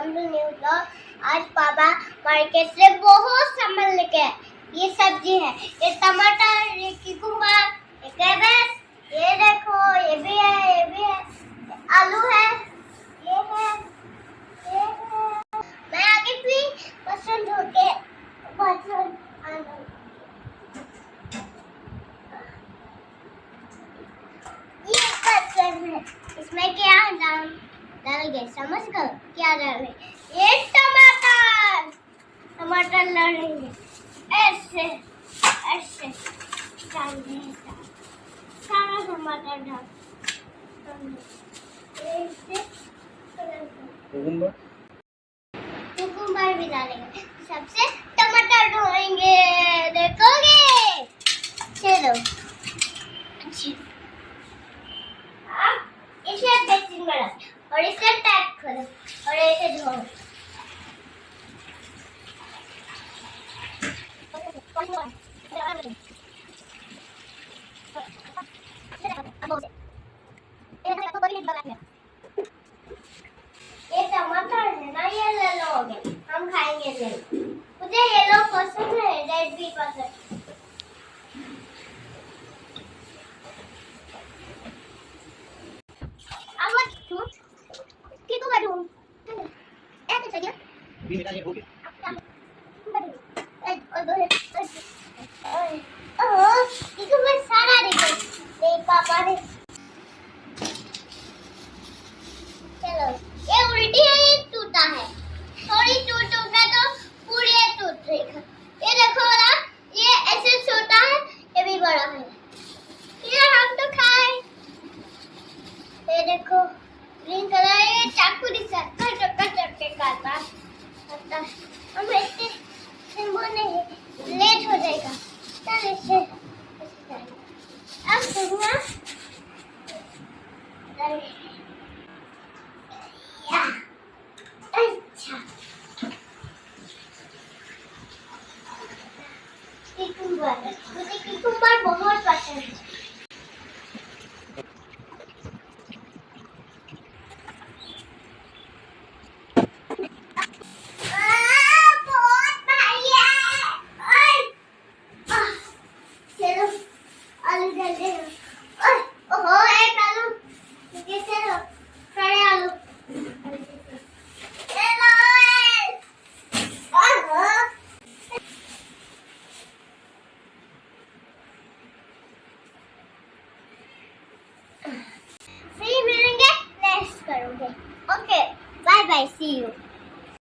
Welcome to new blog. आज पापा market से बहुत सामान लेके आए। ये सब्जी है, ये टमाटर, ये कुकुम्बर, ये कैबेज, ये देखो, ये भी है, ये भी है, ये आलू है, ये है, ये है। मैं आगे भी बर्तन धो के बर्तन ये बर्तन है, इसमें क्या डाल गए, समझ गए क्या डाले? ये टमाटर डालेंगे, ऐसे ऐसे डालेंगे, सारा टमाटर डाल, कुकुम्बर भी डालेंगे, सबसे टमाटर धोएंगे, देखोगे? चलो इसे बेसिन में रख और इसे पैक करो और इसे धो। ये टमाटर है ना, ये ले लोगे, हम खाएंगे नहीं। मुझे येलो पसंद है, रेड भी पसंद है। पापा ने चलो ये उल्टी है, ये टूटा है, थोड़ी टूटा तो पूरी टूट रही है। ये देखो ना, ये ऐसे छोटा है, ये भी बड़ा है, ये हम तो खाए। ये देखो ग्रीन कलर, ये चाकू से कट के काटा हम ऐसे सिंबो नहीं, लेट हो जाएगा। चल इसे अब सुनना, अच्छा मुझे कुकुम्बर बहुत पसंद है। आलू डाल दे, ओहो एक आलू, कैसे लो सारे आलू, फिर मिलेंगे, नेक्स्ट करोगे। Okay bye bye, see you.